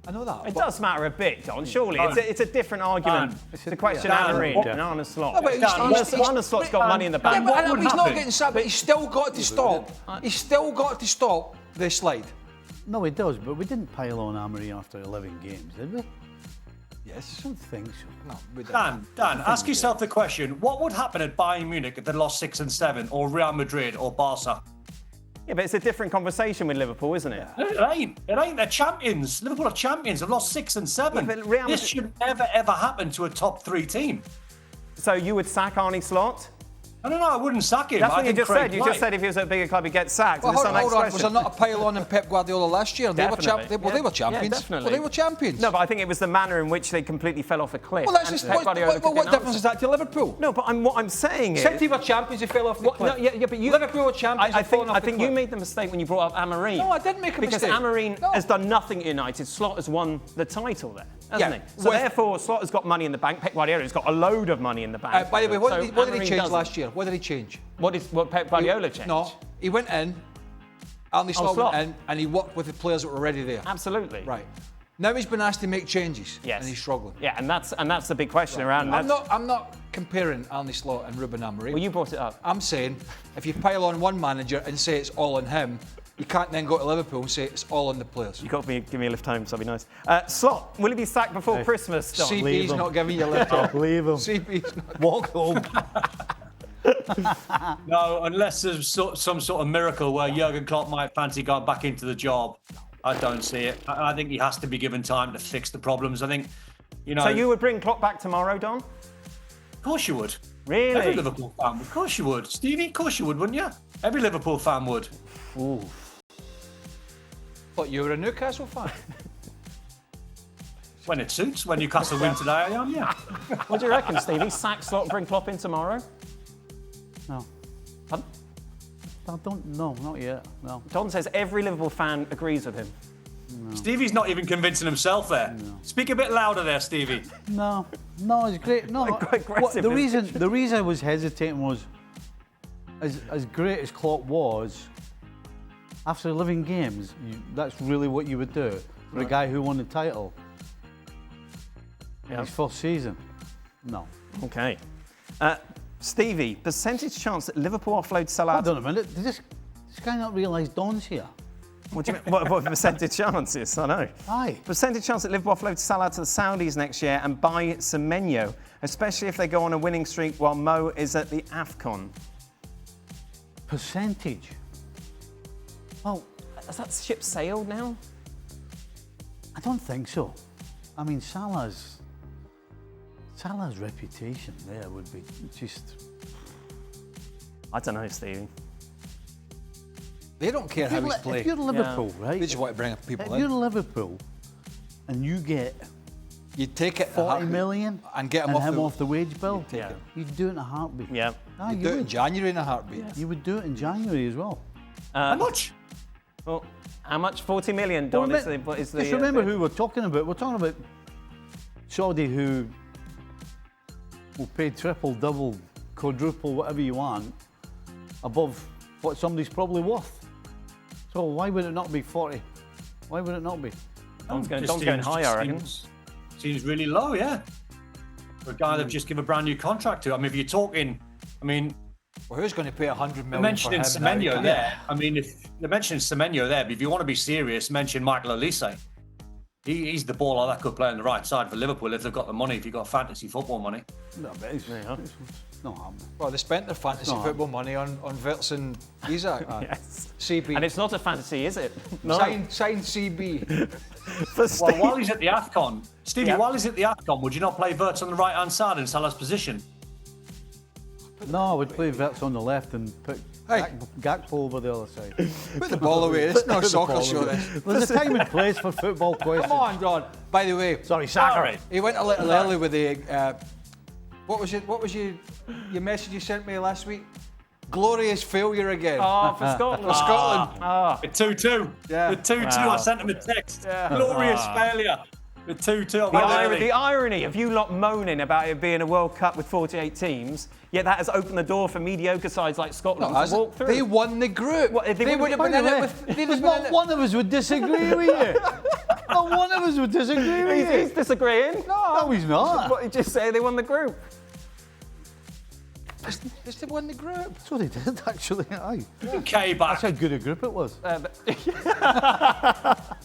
I know that.
It does matter a bit, Don, surely. It's a different argument to question Amorim and Arne Slot. Arne Slot's got money in the bank.
Yeah, but he's not getting sacked, but he's still got to stop. He's still got to stop this slide.
No, he does, but we didn't pile on Amorim after 11 games, did we?
Yes.
I don't think so.
No, we
Dan, ask yourself the question, what would happen at Bayern Munich if they lost 6 and 7, or Real Madrid, or Barca?
Yeah, but it's a different conversation with Liverpool, isn't it?
It ain't. They're champions. Liverpool are champions. They've lost 6 and 7.
Yeah,
this should never, ever happen to a top 3 team.
So you would sack Arne Slot?
No, I wouldn't sack him.
That's what you just said. You just said if he was at a bigger club, he'd get sacked.
Well, hold on. Was there not a pile on in Pep Guardiola last year? They were champions.
Yeah, definitely.
Well, they were champions.
No, but I think it was the manner in which they completely fell off a cliff.
Well, what difference is that to Liverpool?
No, but what I'm saying is...
City were champions, they fell off the cliff.
No, yeah, but you...
Liverpool were champions,
I think you made the mistake when you brought up Amorim.
No, I didn't make a mistake.
Because Amorim has done nothing at United. Slot has won the title there, hasn't he? So therefore, Slot has got money in the bank. Pep Guardiola has got a load of money in the bank.
By the way, what did he change last year? What did he change?
What Pep Guardiola changed?
No, he went in, Arne Slot went in, and he worked with the players that were already there.
Absolutely.
Right. Now he's been asked to make changes, and he's struggling.
Yeah, and that's the big question around.
I'm not comparing Arne Slot and Ruben Amorim.
Well, you brought it up.
I'm saying if you pile on one manager and say it's all on him, you can't then go to Liverpool and say it's all on the players.
You got to give me a lift home, so that'd be nice. Slot, will he be sacked before Christmas?
CB's not giving you a lift home.
Leave him.
CB's not.
Walk home.
No, unless there's some sort of miracle where Jurgen Klopp might fancy going back into the job. I don't see it. I think he has to be given time to fix the problems. I think,
So you would bring Klopp back tomorrow, Don?
Of course you would.
Really?
Every Liverpool fan would. Of course you would. Stevie, of course you would, wouldn't you? Every Liverpool fan would.
Ooh.
But you were a Newcastle fan.
When it suits. When Newcastle win today, I am, yeah.
What do you reckon, Stevie? Sack Slot, bring Klopp in tomorrow?
No.
Pardon?
I don't. No, not yet. No.
Don says every Liverpool fan agrees with him.
No.
Stevie's not even convincing himself there. No. Speak a bit louder there, Stevie.
No, it's great. No,
Quite aggressive,
the reason I was hesitating was, as great as Klopp was, after 11 games, that's really what you would do for a guy who won the title in his first season. No.
Okay. Stevie, percentage chance that Liverpool offload Salah?
Hold on a minute. Did this guy not realise Don's here?
What do you mean? What percentage chances? I know.
Aye.
Percentage chance that Liverpool offload Salah to the Saudis next year and buy Semenyo, especially if they go on a winning streak while Mo is at the AFCON.
Percentage? Well,
has that ship sailed now?
I don't think so. I mean, Salah's reputation there would be just...
I don't know, Stevie.
They don't care how he's playing.
If you're Liverpool, right?
They just want to bring people in.
If you're Liverpool and you get
you take it
40 million
and get him
off the wage bill,
Yeah.
you'd do it in a heartbeat.
Yeah.
You do it in January in a heartbeat.
Yes. You would do it in January as well.
How much?
Well, how much? 40 million, Don, is the...
Just remember who we're talking about. We're talking about Saudi, who will pay triple, double, quadruple, whatever you want, above what somebody's probably worth. So why would it not be 40? Why would it not be?
Don's going higher, I reckon.
Seems really low, yeah. For a guy they've just given a brand new contract to. I mean, if you're talking,
well, who's going to pay 100 million
mentioning
for him
Semenyo
now?
there. I mean, if they're mentioning Semenyo there, but if you want to be serious, mention Michael Olise. He's the baller that could play on the right side for Liverpool if they've got the money, if you've got fantasy football money.
No, but it's not happening.
Well, they spent their fantasy football money on Wirtz and Isak.
Yes.
CB.
And it's not a fantasy, is it? No.
Sign CB.
Well, while he's at the AFCON, Stevie, while he's at the AFCON, would you not play Wirtz on the right-hand side in Salah's position?
No, I would play Wirtz on the left and put Gakpo over the other side.
Put the ball away. It's no soccer show.
There's a time and place for football questions.
Come on, Don. By the way,
sorry, Zachary.
He went a little early with the. What was your message you sent me last week? Glorious failure again.
Oh, for Scotland.
For Scotland.
The 2-2.
Yeah.
The 2-2.
Wow.
I sent him a text. Glorious failure. The 2-2.
The irony of you lot moaning about it being a World Cup with 48 teams, yet that has opened the door for mediocre sides like Scotland to walk through.
They won the group. They would have been in it with...
Not one of us would disagree with you. Not one of us would disagree with you.
He's disagreeing.
No, he's not.
What did you just say? They won the group.
They won the group.
That's what they did, actually. Aye.
Okay, back.
That's how good a group it was.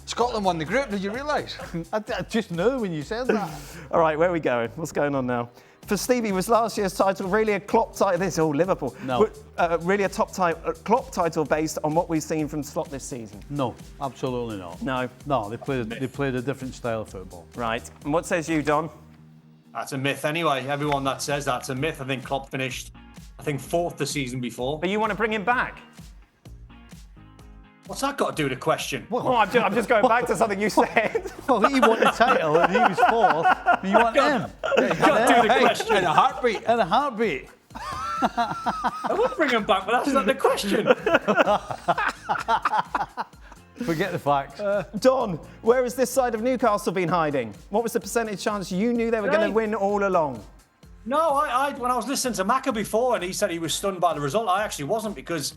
Scotland won the group, did you realise?
I just knew when you said that.
All right, where are we going? What's going on now? For Stevie, was last year's title really a Klopp title? This, Liverpool.
No.
Really a Klopp title based on what we've seen from Slot this season?
No, absolutely not.
No.
No, they played a different style of football.
Right. And what says you, Don?
That's a myth anyway. Everyone that says that's a myth. I think Klopp finished, fourth the season before.
But you want to bring him back?
What's that got to do with the question?
Well, I'm just going back to something you said.
Well, he won the title and he was fourth. And you want him?
Got to do with the question.
In a heartbeat.
In a heartbeat.
I would bring him back, but that's not the question.
Forget the facts.
Don, where has this side of Newcastle been hiding? What was the percentage chance you knew they were going to win all along?
No, when I was listening to Macca before and he said he was stunned by the result, I actually wasn't because,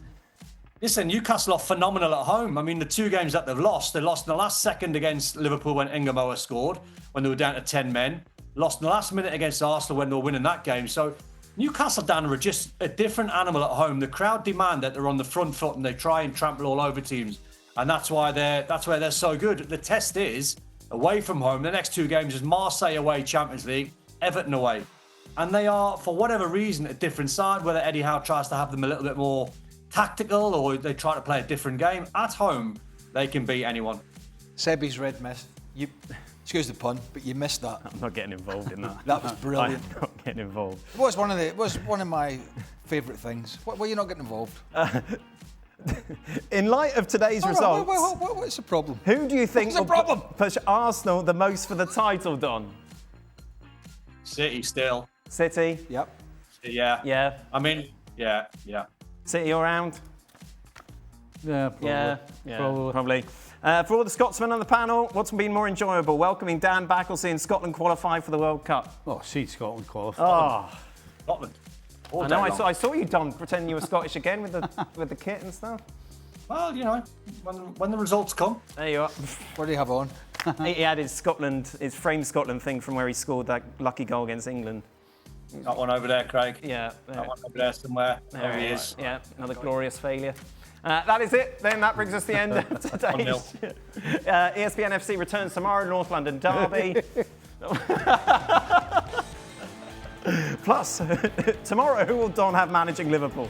listen, Newcastle are phenomenal at home. I mean, the two games that they've lost, they lost in the last second against Liverpool when Ingamoa scored, when they were down to 10 men. Lost in the last minute against Arsenal when they were winning that game. So Newcastle, Dan, are just a different animal at home. The crowd demand that they're on the front foot and they try and trample all over teams. And that's why they're so good. The test is, away from home, the next two games is Marseille away, Champions League, Everton away. And they are, for whatever reason, a different side, whether Eddie Howe tries to have them a little bit more tactical or they try to play a different game. At home, they can beat anyone.
Sebi's red mist. Excuse the pun, but you missed that.
I'm not getting involved in that.
That was brilliant.
I'm not getting involved.
What's one of my favourite things? Why are you not getting involved?
In light of today's results,
what's the problem?
who do you think
What's the problem?
push Arsenal the most for the title, Don?
City still.
City?
Yep.
Yeah.
Yeah.
I mean, yeah.
City around?
Yeah, probably.
Yeah,
Probably.
probably. For all the Scotsmen on the panel, what's been more enjoyable? Welcoming Dan back or seeing Scotland qualify for the World Cup?
Oh, see Scotland qualify.
Oh,
Scotland. All
I know.
day long.
I saw you, Don, pretending you were Scottish again with the kit and stuff.
Well, you know, when the results come.
There you are.
What do you have on?
He had his framed Scotland thing from where he scored that lucky goal against England.
That one over there, Craig.
Yeah.
That one over there somewhere. There he is.
Yeah, another glorious failure. That is it. Then that brings us to the end of today's. ESPN FC returns tomorrow, North London derby. Plus, tomorrow, who will Don have managing Liverpool?